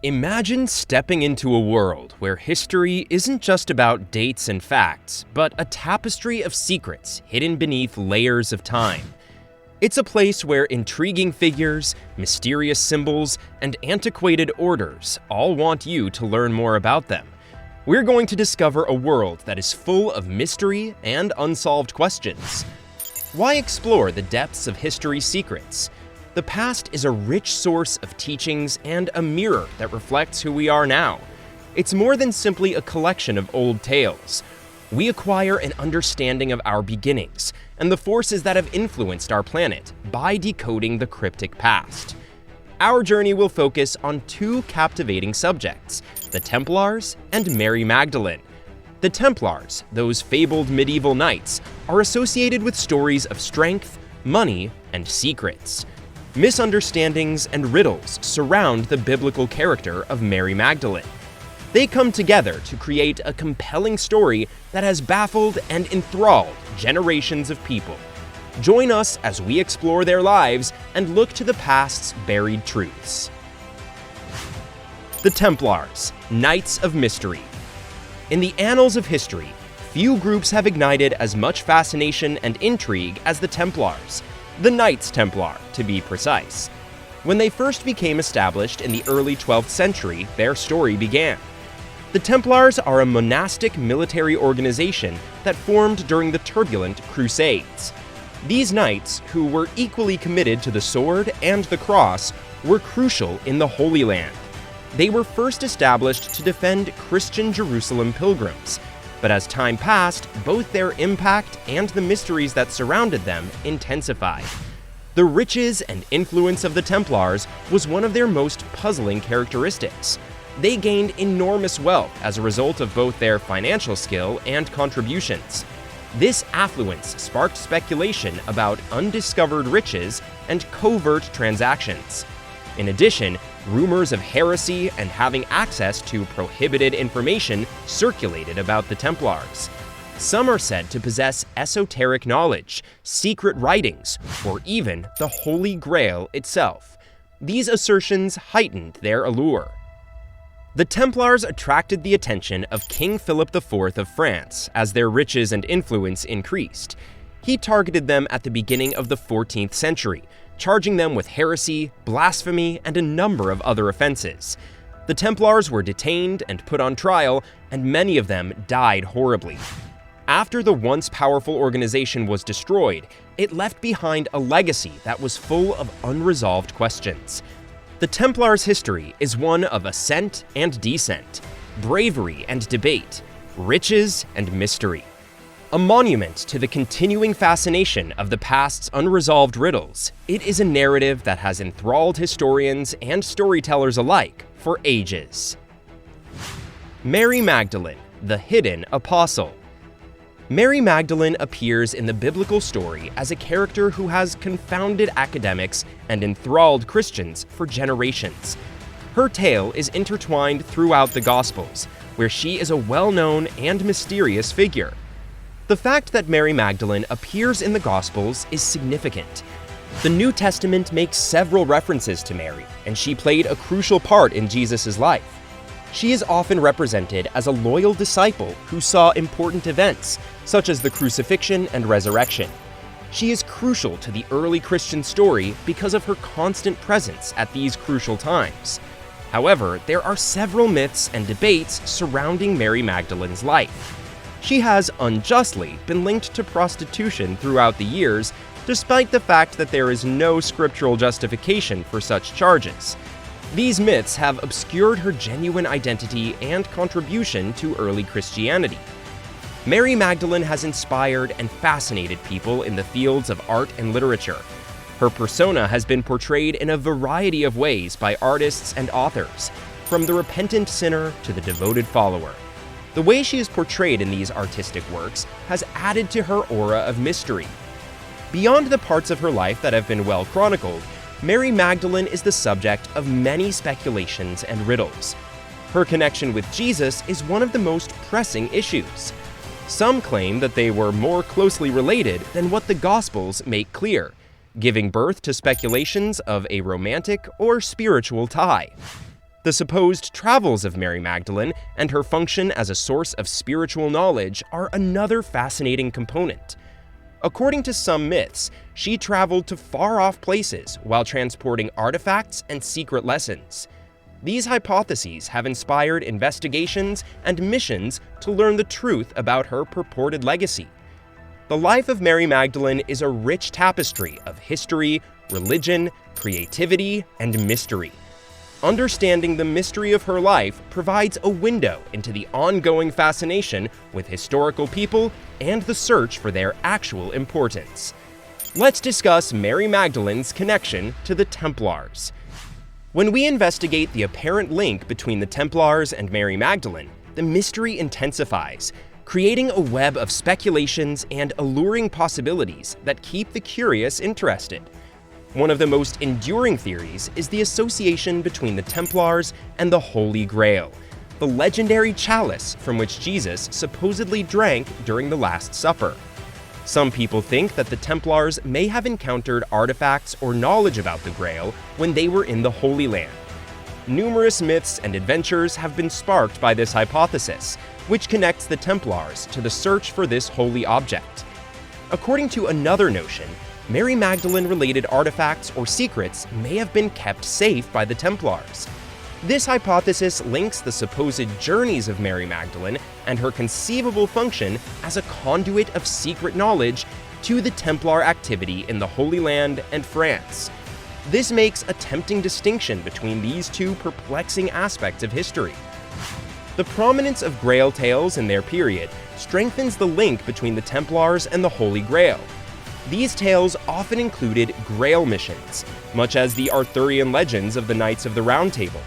Imagine stepping into a world where history isn't just about dates and facts, but a tapestry of secrets hidden beneath layers of time. It's a place where intriguing figures, mysterious symbols, and antiquated orders all want you to learn more about them. We're going to discover a world that is full of mystery and unsolved questions. Why explore the depths of history's secrets? The past is a rich source of teachings and a mirror that reflects who we are now. It's more than simply a collection of old tales. We acquire an understanding of our beginnings and the forces that have influenced our planet by decoding the cryptic past. Our journey will focus on two captivating subjects, the Templars and Mary Magdalene. The Templars, those fabled medieval knights, are associated with stories of strength, money, and secrets. Misunderstandings and riddles surround the biblical character of Mary Magdalene. They come together to create a compelling story that has baffled and enthralled generations of people. Join us as we explore their lives and look to the past's buried truths. The Templars, Knights of Mystery. In the annals of history, few groups have ignited as much fascination and intrigue as the Templars. The Knights Templar, to be precise. When they first became established in the early 12th century, their story began. The Templars are a monastic military organization that formed during the turbulent Crusades. These knights, who were equally committed to the sword and the cross, were crucial in the Holy Land. They were first established to defend Christian Jerusalem pilgrims, but as time passed, both their impact and the mysteries that surrounded them intensified. The riches and influence of the Templars was one of their most puzzling characteristics. They gained enormous wealth as a result of both their financial skill and contributions. This affluence sparked speculation about undiscovered riches and covert transactions. In addition, rumors of heresy and having access to prohibited information circulated about the Templars. Some are said to possess esoteric knowledge, secret writings, or even the Holy Grail itself. These assertions heightened their allure. The Templars attracted the attention of King Philip IV of France as their riches and influence increased. He targeted them at the beginning of the 14th century, charging them with heresy, blasphemy, and a number of other offenses. The Templars were detained and put on trial, and many of them died horribly. After the once powerful organization was destroyed, it left behind a legacy that was full of unresolved questions. The Templars' history is one of ascent and descent, bravery and debate, riches and mystery. A monument to the continuing fascination of the past's unresolved riddles, it is a narrative that has enthralled historians and storytellers alike for ages. Mary Magdalene, the hidden apostle. Mary Magdalene appears in the biblical story as a character who has confounded academics and enthralled Christians for generations. Her tale is intertwined throughout the Gospels, where she is a well-known and mysterious figure. The fact that Mary Magdalene appears in the Gospels is significant. The New Testament makes several references to Mary, and she played a crucial part in Jesus' life. She is often represented as a loyal disciple who saw important events, such as the crucifixion and resurrection. She is crucial to the early Christian story because of her constant presence at these crucial times. However, there are several myths and debates surrounding Mary Magdalene's life. She has unjustly been linked to prostitution throughout the years, despite the fact that there is no scriptural justification for such charges. These myths have obscured her genuine identity and contribution to early Christianity. Mary Magdalene has inspired and fascinated people in the fields of art and literature. Her persona has been portrayed in a variety of ways by artists and authors, from the repentant sinner to the devoted follower. The way she is portrayed in these artistic works has added to her aura of mystery. Beyond the parts of her life that have been well chronicled, Mary Magdalene is the subject of many speculations and riddles. Her connection with Jesus is one of the most pressing issues. Some claim that they were more closely related than what the Gospels make clear, giving birth to speculations of a romantic or spiritual tie. The supposed travels of Mary Magdalene and her function as a source of spiritual knowledge are another fascinating component. According to some myths, she traveled to far-off places while transporting artifacts and secret lessons. These hypotheses have inspired investigations and missions to learn the truth about her purported legacy. The life of Mary Magdalene is a rich tapestry of history, religion, creativity, and mystery. Understanding the mystery of her life provides a window into the ongoing fascination with historical people and the search for their actual importance. Let's discuss Mary Magdalene's connection to the Templars. When we investigate the apparent link between the Templars and Mary Magdalene, the mystery intensifies, creating a web of speculations and alluring possibilities that keep the curious interested. One of the most enduring theories is the association between the Templars and the Holy Grail, the legendary chalice from which Jesus supposedly drank during the Last Supper. Some people think that the Templars may have encountered artifacts or knowledge about the Grail when they were in the Holy Land. Numerous myths and adventures have been sparked by this hypothesis, which connects the Templars to the search for this holy object. According to another notion, Mary Magdalene-related artifacts or secrets may have been kept safe by the Templars. This hypothesis links the supposed journeys of Mary Magdalene and her conceivable function as a conduit of secret knowledge to the Templar activity in the Holy Land and France. This makes a tempting distinction between these two perplexing aspects of history. The prominence of Grail tales in their period strengthens the link between the Templars and the Holy Grail. These tales often included Grail missions, much as the Arthurian legends of the Knights of the Round Table.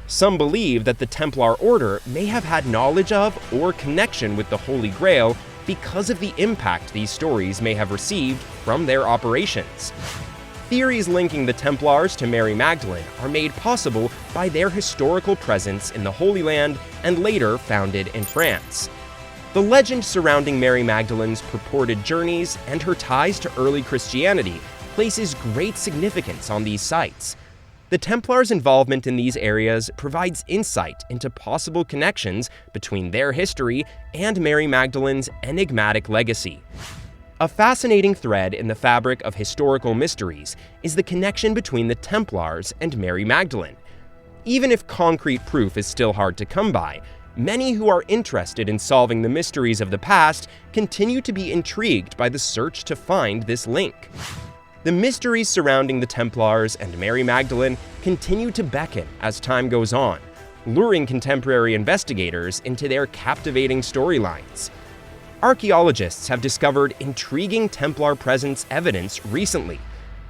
Some believe that the Templar Order may have had knowledge of or connection with the Holy Grail because of the impact these stories may have received from their operations. Theories linking the Templars to Mary Magdalene are made possible by their historical presence in the Holy Land and later founded in France. The legend surrounding Mary Magdalene's purported journeys and her ties to early Christianity places great significance on these sites. The Templars' involvement in these areas provides insight into possible connections between their history and Mary Magdalene's enigmatic legacy. A fascinating thread in the fabric of historical mysteries is the connection between the Templars and Mary Magdalene. Even if concrete proof is still hard to come by, many who are interested in solving the mysteries of the past continue to be intrigued by the search to find this link. The mysteries surrounding the Templars and Mary Magdalene continue to beckon as time goes on, luring contemporary investigators into their captivating storylines. Archaeologists have discovered intriguing Templar presence evidence recently.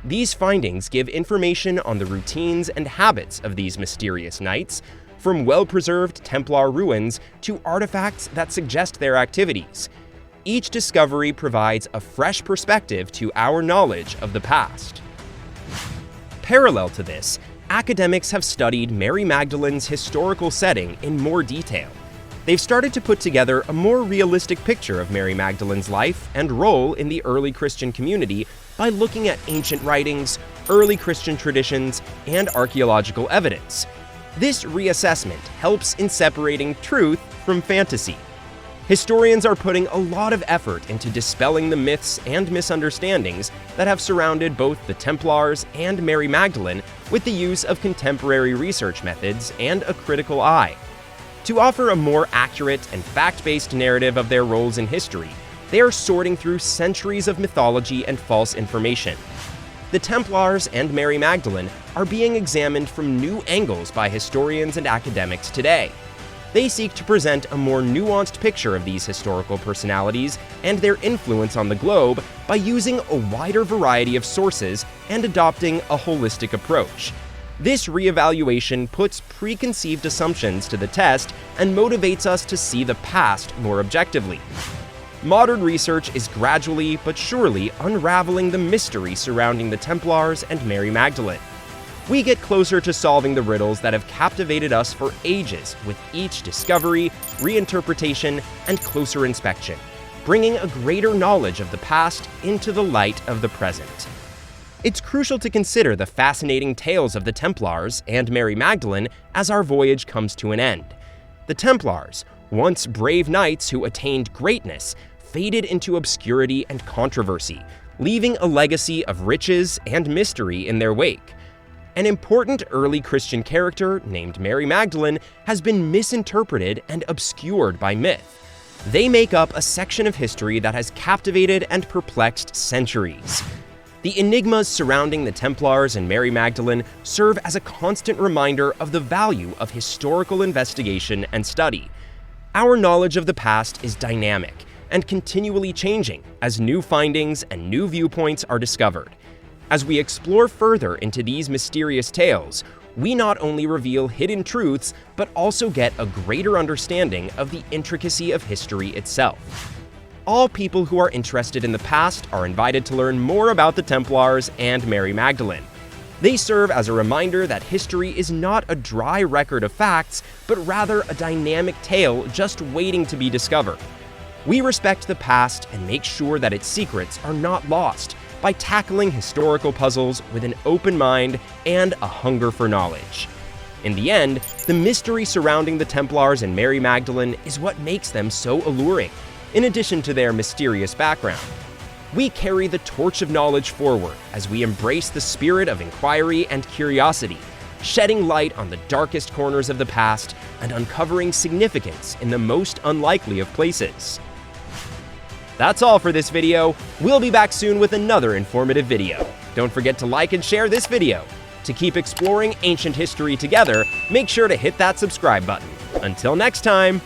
These findings give information on the routines and habits of these mysterious knights, from well-preserved Templar ruins to artifacts that suggest their activities. Each discovery provides a fresh perspective to our knowledge of the past. Parallel to this, academics have studied Mary Magdalene's historical setting in more detail. They've started to put together a more realistic picture of Mary Magdalene's life and role in the early Christian community by looking at ancient writings, early Christian traditions, and archaeological evidence. This reassessment helps in separating truth from fantasy. Historians are putting a lot of effort into dispelling the myths and misunderstandings that have surrounded both the Templars and Mary Magdalene with the use of contemporary research methods and a critical eye. To offer a more accurate and fact-based narrative of their roles in history, they are sorting through centuries of mythology and false information. The Templars and Mary Magdalene are being examined from new angles by historians and academics today. They seek to present a more nuanced picture of these historical personalities and their influence on the globe by using a wider variety of sources and adopting a holistic approach. This reevaluation puts preconceived assumptions to the test and motivates us to see the past more objectively. Modern research is gradually but surely unraveling the mystery surrounding the Templars and Mary Magdalene. We get closer to solving the riddles that have captivated us for ages with each discovery, reinterpretation, and closer inspection, bringing a greater knowledge of the past into the light of the present. It's crucial to consider the fascinating tales of the Templars and Mary Magdalene as our voyage comes to an end. The Templars, once brave knights who attained greatness, faded into obscurity and controversy, leaving a legacy of riches and mystery in their wake. An important early Christian character named Mary Magdalene has been misinterpreted and obscured by myth. They make up a section of history that has captivated and perplexed centuries. The enigmas surrounding the Templars and Mary Magdalene serve as a constant reminder of the value of historical investigation and study. Our knowledge of the past is dynamic and continually changing as new findings and new viewpoints are discovered. As we explore further into these mysterious tales, we not only reveal hidden truths, but also get a greater understanding of the intricacy of history itself. All people who are interested in the past are invited to learn more about the Templars and Mary Magdalene. They serve as a reminder that history is not a dry record of facts, but rather a dynamic tale just waiting to be discovered. We respect the past and make sure that its secrets are not lost by tackling historical puzzles with an open mind and a hunger for knowledge. In the end, the mystery surrounding the Templars and Mary Magdalene is what makes them so alluring, in addition to their mysterious background. We carry the torch of knowledge forward as we embrace the spirit of inquiry and curiosity, shedding light on the darkest corners of the past and uncovering significance in the most unlikely of places. That's all for this video. We'll be back soon with another informative video. Don't forget to like and share this video. To keep exploring ancient history together, make sure to hit that subscribe button. Until next time,